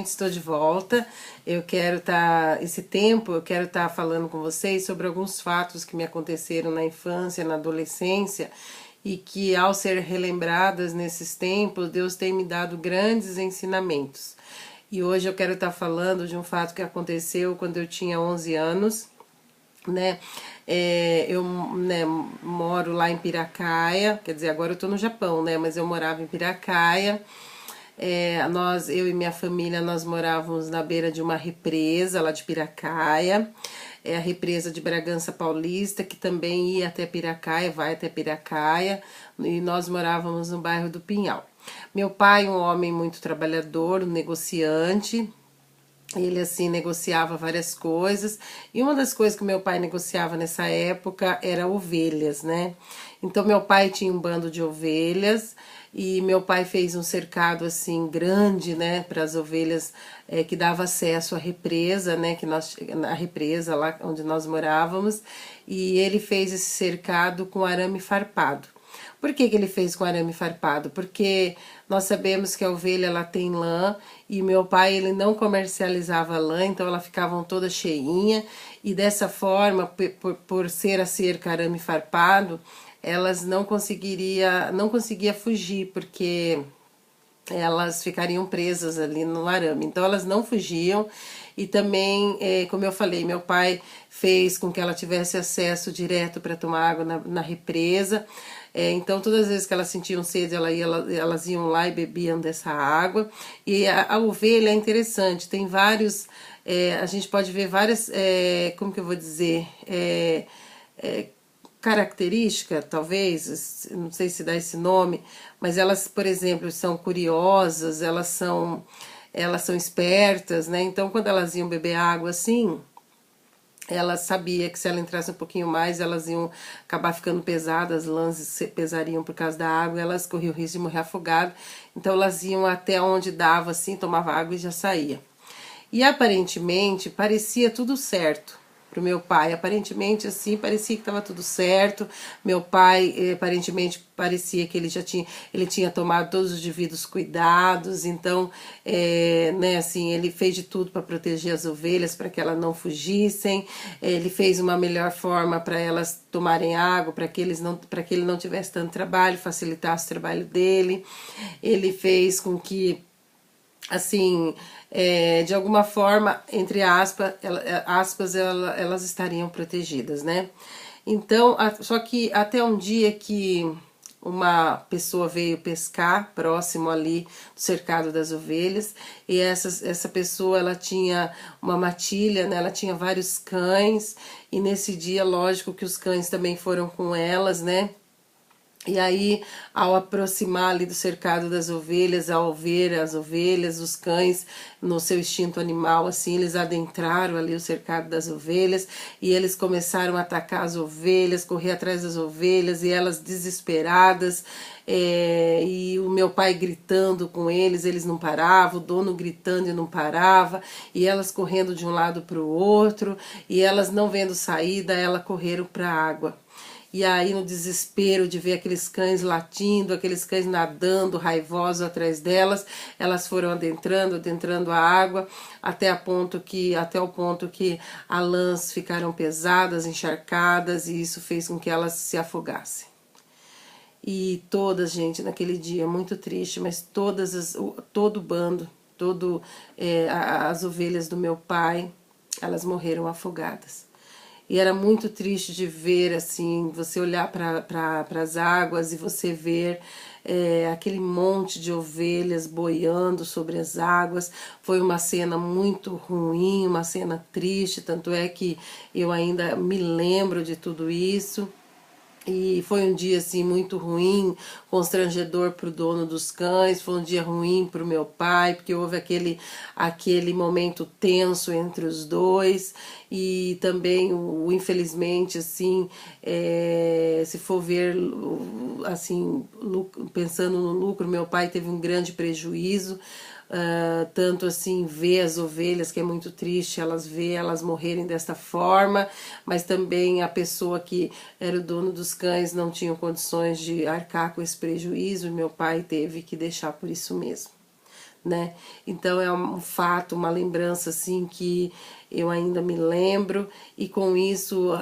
Estou de volta. Esse tempo eu quero estar falando com vocês sobre alguns fatos que me aconteceram na infância, na adolescência e que, ao ser relembradas nesses tempos, Deus tem me dado grandes ensinamentos. E hoje eu quero estar falando de um fato que aconteceu quando eu tinha 11 anos, né? Eu moro lá em Piracaia, quer dizer, agora eu tô no Japão, né? Mas eu morava em Piracaia. Eu e minha família, nós morávamos na beira de uma represa lá de Piracaia, a represa de Bragança Paulista, que também ia até Piracaia, vai até Piracaia, e nós morávamos no bairro do Pinhal. Meu pai, um homem muito trabalhador, um negociante, ele assim negociava várias coisas, e uma das coisas que meu pai negociava nessa época era ovelhas, né? Então meu pai tinha um bando de ovelhas e meu pai fez um cercado assim grande, né, para as ovelhas, que dava acesso à represa, né, na represa lá onde nós morávamos, e ele fez esse cercado com arame farpado. Por que ele fez com arame farpado? Porque nós sabemos que a ovelha ela tem lã e meu pai ele não comercializava lã, então ela ficava toda cheinha e dessa forma, por ser a cerca arame farpado, elas não conseguia fugir, porque elas ficariam presas ali no arame. Então elas não fugiam e também, como eu falei, meu pai fez com que ela tivesse acesso direto para tomar água na represa. Então todas as vezes que elas sentiam sede, elas iam lá e bebiam dessa água. E a ovelha é interessante, tem vários, a gente pode ver várias, como que eu vou dizer, característica, talvez, não sei se dá esse nome, mas elas, por exemplo, são curiosas, elas são espertas, né? Então, quando elas iam beber água assim, elas sabiam que se ela entrasse um pouquinho mais, elas iam acabar ficando pesadas, as lãs pesariam por causa da água, elas corriam o risco de morrer afogadas. Então, elas iam até onde dava, assim, tomava água e já saía. E aparentemente parecia tudo certo pro meu pai, aparentemente assim, parecia que estava tudo certo. Meu pai, aparentemente, parecia que ele tinha tomado todos os devidos cuidados, então, né, assim, ele fez de tudo para proteger as ovelhas, para que elas não fugissem, ele fez uma melhor forma para elas tomarem água, para que ele não tivesse tanto trabalho, facilitasse o trabalho dele. Ele fez com que, assim, de alguma forma, entre aspas, elas estariam protegidas, né? Então, só que até um dia que uma pessoa veio pescar próximo ali do cercado das ovelhas, e essa pessoa, ela tinha uma matilha, né? Ela tinha vários cães, e nesse dia, lógico que os cães também foram com elas, né? E aí, ao aproximar ali do cercado das ovelhas, ao ver as ovelhas, os cães, no seu instinto animal, assim, eles adentraram ali o cercado das ovelhas e eles começaram a atacar as ovelhas, correr atrás das ovelhas e elas desesperadas, e o meu pai gritando com eles não paravam, o dono gritando e não parava, e elas correndo de um lado para o outro, e elas não vendo saída, elas correram para a água. E aí, no desespero de ver aqueles cães latindo, aqueles cães nadando, raivosos atrás delas, elas foram adentrando a água, até o ponto que as lãs ficaram pesadas, encharcadas, e isso fez com que elas se afogassem. E todas, gente, naquele dia, muito triste, mas todo o bando, as ovelhas do meu pai, elas morreram afogadas. E era muito triste de ver, assim, você olhar para as águas e você ver aquele monte de ovelhas boiando sobre as águas. Foi uma cena muito ruim, uma cena triste, tanto é que eu ainda me lembro de tudo isso. E foi um dia assim muito ruim, constrangedor para o dono dos cães, foi um dia ruim para o meu pai, porque houve aquele momento tenso entre os dois, e também infelizmente assim, se for ver assim, pensando no lucro, meu pai teve um grande prejuízo. Tanto assim ver as ovelhas, que é muito triste elas morrerem desta forma, mas também a pessoa que era o dono dos cães não tinha condições de arcar com esse prejuízo, e meu pai teve que deixar por isso mesmo. né? Então é um fato, uma lembrança assim que eu ainda me lembro, e com isso,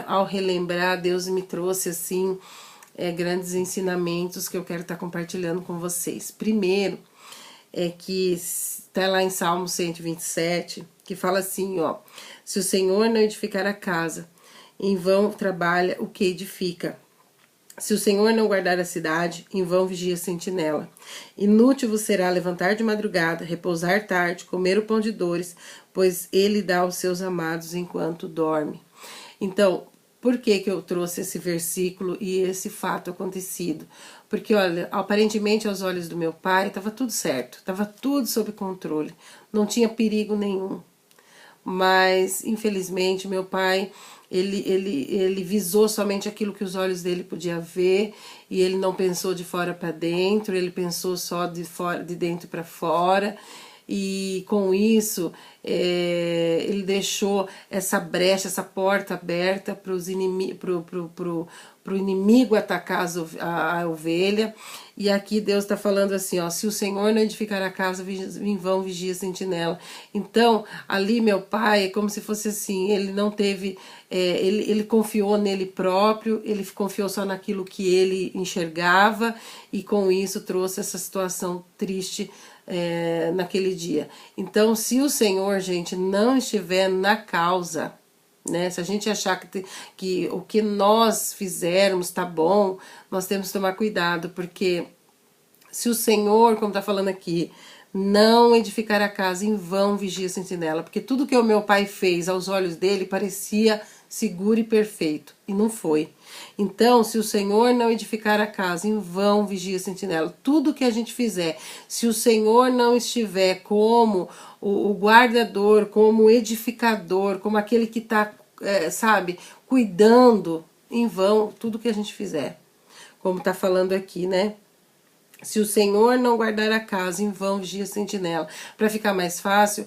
ao relembrar, Deus me trouxe assim grandes ensinamentos que eu quero estar compartilhando com vocês. Primeiro é que está lá em Salmo 127, que fala assim, ó: se o Senhor não edificar a casa, em vão trabalha o que edifica. Se o Senhor não guardar a cidade, em vão vigia a sentinela. Inútil vos será levantar de madrugada, repousar tarde, comer o pão de dores, pois ele dá aos seus amados enquanto dorme. Então, por que que eu trouxe esse versículo e esse fato acontecido? Porque, olha, aparentemente aos olhos do meu pai estava tudo certo, estava tudo sob controle, não tinha perigo nenhum. Mas, infelizmente, meu pai, ele visou somente aquilo que os olhos dele podiam ver, e ele não pensou de fora para dentro, ele pensou só de dentro para fora, e com isso ele deixou essa brecha, essa porta aberta para o inimigo atacar a ovelha. E aqui Deus está falando assim, ó: se o Senhor não edificar a casa, em vão vigia a sentinela. Então, ali meu pai é como se fosse assim, ele não teve, ele confiou nele próprio, ele confiou só naquilo que ele enxergava, e com isso trouxe essa situação triste naquele dia. Então, se o Senhor, gente, não estiver na causa, né, se a gente achar que o que nós fizermos tá bom, nós temos que tomar cuidado, porque se o Senhor, como está falando aqui, não edificar a casa, em vão vigia a sentinela, porque tudo que o meu pai fez aos olhos dele parecia seguro e perfeito, e não foi. Então, se o Senhor não edificar a casa, em vão vigia a sentinela. Tudo que a gente fizer, se o Senhor não estiver como o guardador, como o edificador, como aquele que está, sabe, cuidando, em vão tudo que a gente fizer. Como está falando aqui, né? Se o Senhor não guardar a casa, em vão vigia a sentinela. Para ficar mais fácil,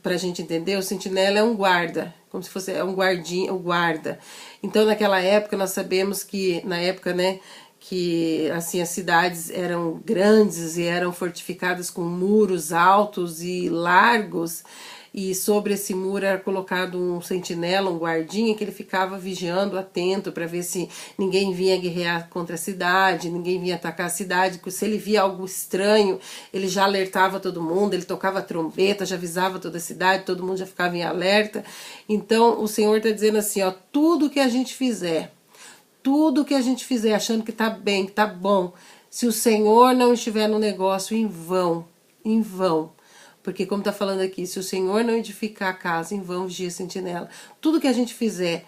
para a gente entender, o sentinela é um guarda, como se fosse um guardinha, o guarda. Então, naquela época, nós sabemos que, na época, né, que assim as cidades eram grandes e eram fortificadas com muros altos e largos, e sobre esse muro era colocado um sentinela, um guardinha, que ele ficava vigiando, atento, para ver se ninguém vinha guerrear contra a cidade, ninguém vinha atacar a cidade. Se ele via algo estranho, ele já alertava todo mundo, ele tocava a trombeta, já avisava toda a cidade, todo mundo já ficava em alerta. Então o Senhor está dizendo assim, ó: tudo que a gente fizer, tudo que a gente fizer achando que tá bem, que tá bom, se o Senhor não estiver no negócio, em vão, em vão. Porque como está falando aqui, se o Senhor não edificar a casa, em vão vigia a sentinela. Tudo que a gente fizer,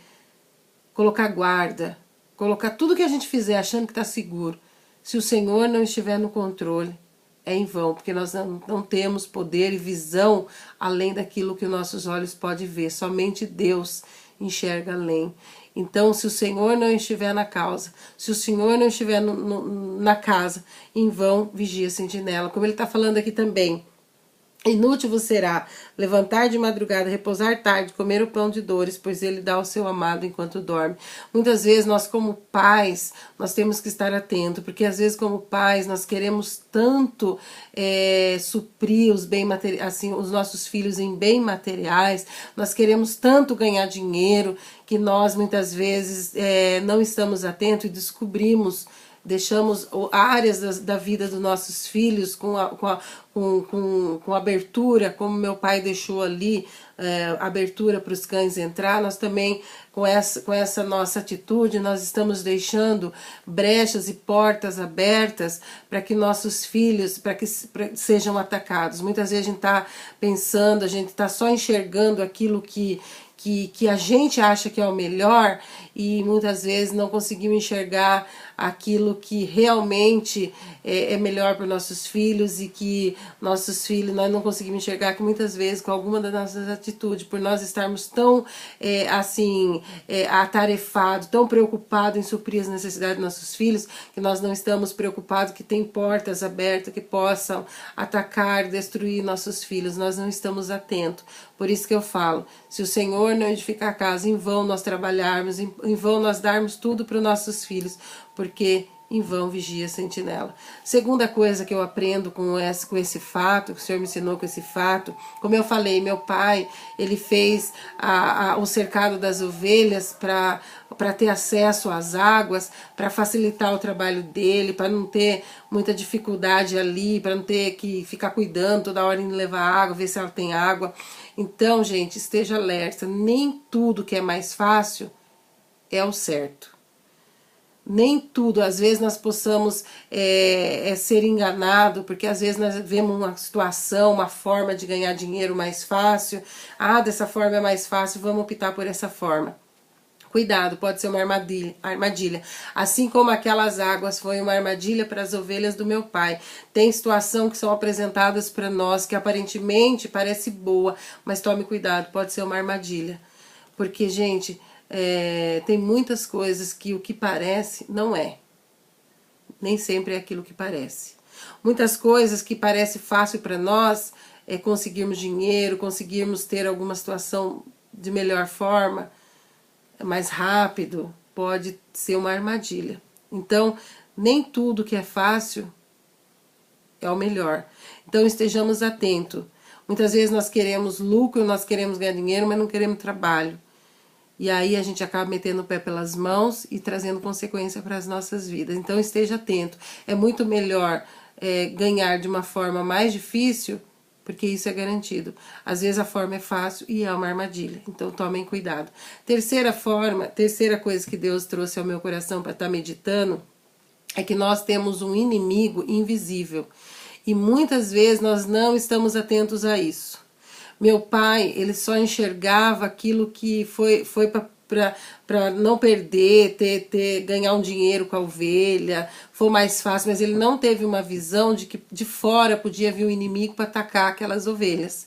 colocar guarda, colocar tudo que a gente fizer achando que está seguro, se o Senhor não estiver no controle, é em vão, porque nós não temos poder e visão além daquilo que os nossos olhos podem ver. Somente Deus enxerga além. Então, se o Senhor não estiver na causa, se o Senhor não estiver na casa, em vão vigia a sentinela. Como ele está falando aqui também, inútil vos será levantar de madrugada, repousar tarde, comer o pão de dores, pois ele dá ao seu amado enquanto dorme. Muitas vezes nós, como pais, nós temos que estar atentos, porque às vezes como pais nós queremos tanto suprir os bem assim, os nossos filhos em bem materiais, nós queremos tanto ganhar dinheiro, que nós muitas vezes não estamos atentos e descobrimos, deixamos áreas da vida dos nossos filhos com abertura, como meu pai deixou ali abertura para os cães entrar. Nós também, com essa nossa atitude, nós estamos deixando brechas e portas abertas para que nossos filhos sejam atacados. Muitas vezes a gente está pensando, a gente está só enxergando aquilo que a gente acha que é o melhor, e muitas vezes não conseguimos enxergar aquilo que realmente é melhor para nossos filhos, e que nossos filhos, nós não conseguimos enxergar que muitas vezes com alguma das nossas atitudes, por nós estarmos tão atarefados, tão preocupados em suprir as necessidades dos nossos filhos, que nós não estamos preocupados que tem portas abertas que possam atacar, destruir nossos filhos. Nós não estamos atentos. Por isso que eu falo, se o Senhor não edificar a casa, em vão nós trabalharmos, em vão nós darmos tudo para os nossos filhos, porque em vão vigia a sentinela. Segunda coisa que eu aprendo com esse fato, que o Senhor me ensinou com esse fato, como eu falei, meu pai, ele fez o cercado das ovelhas para ter acesso às águas, para facilitar o trabalho dele, para não ter muita dificuldade ali, para não ter que ficar cuidando toda hora indo levar água, ver se ela tem água. Então, gente, esteja alerta, nem tudo que é mais fácil é o certo. Nem tudo, às vezes nós possamos ser enganado, porque às vezes nós vemos uma situação, uma forma de ganhar dinheiro mais fácil. Ah, dessa forma é mais fácil, vamos optar por essa forma. Cuidado, pode ser uma armadilha. Assim como aquelas águas foi uma armadilha para as ovelhas do meu pai. Tem situação que são apresentadas para nós que aparentemente parece boa, mas tome cuidado, pode ser uma armadilha. Porque, gente, tem muitas coisas que o que parece não é. Nem sempre é aquilo que parece. Muitas coisas que parece fácil para nós conseguirmos dinheiro, conseguirmos ter alguma situação de melhor forma, mais rápido, pode ser uma armadilha. Então, nem tudo que é fácil é o melhor. Então, estejamos atentos. Muitas vezes nós queremos lucro, nós queremos ganhar dinheiro, mas não queremos trabalho. E aí a gente acaba metendo o pé pelas mãos e trazendo consequência para as nossas vidas. Então esteja atento. É muito melhor ganhar de uma forma mais difícil, porque isso é garantido. Às vezes a forma é fácil e é uma armadilha. Então tomem cuidado. Terceira coisa que Deus trouxe ao meu coração para estar meditando, é que nós temos um inimigo invisível. E muitas vezes nós não estamos atentos a isso. Meu pai, ele só enxergava aquilo que foi para não perder, ganhar um dinheiro com a ovelha, foi mais fácil, mas ele não teve uma visão de que de fora podia vir um inimigo para atacar aquelas ovelhas.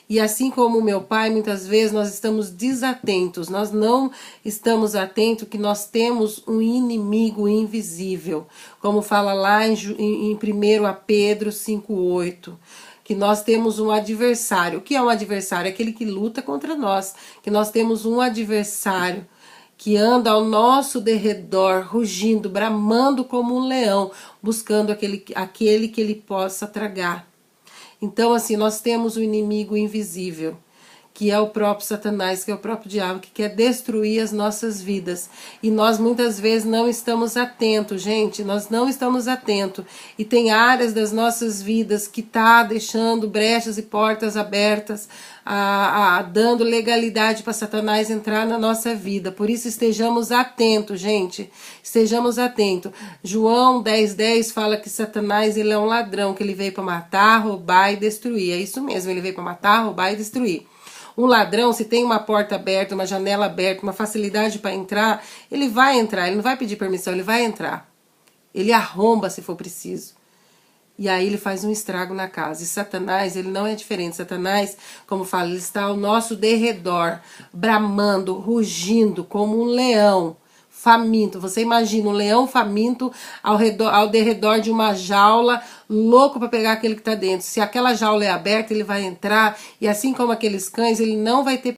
E assim como o meu pai, muitas vezes nós estamos desatentos, nós não estamos atentos que nós temos um inimigo invisível, como fala lá em 1 Pedro 5,8. Que nós temos um adversário. O que é um adversário? É aquele que luta contra nós. Que nós temos um adversário que anda ao nosso derredor, rugindo, bramando como um leão, buscando aquele que ele possa tragar. Então, assim, nós temos um inimigo invisível, que é o próprio Satanás, que é o próprio diabo, que quer destruir as nossas vidas. E nós muitas vezes não estamos atentos, gente, nós não estamos atentos. E tem áreas das nossas vidas que está deixando brechas e portas abertas, dando legalidade para Satanás entrar na nossa vida. Por isso estejamos atentos, gente, estejamos atentos. João 10:10 fala que Satanás ele é um ladrão, que ele veio para matar, roubar e destruir. É isso mesmo, ele veio para matar, roubar e destruir. Um ladrão, se tem uma porta aberta, uma janela aberta, uma facilidade para entrar, ele vai entrar, ele não vai pedir permissão, ele vai entrar. Ele arromba se for preciso. E aí ele faz um estrago na casa. E Satanás, ele não é diferente. Satanás, como fala, ele está ao nosso derredor, bramando, rugindo como um leão faminto. Você imagina um leão faminto ao derredor de uma jaula, louco para pegar aquele que está dentro. Se aquela jaula é aberta, ele vai entrar, e assim como aqueles cães, ele não vai ter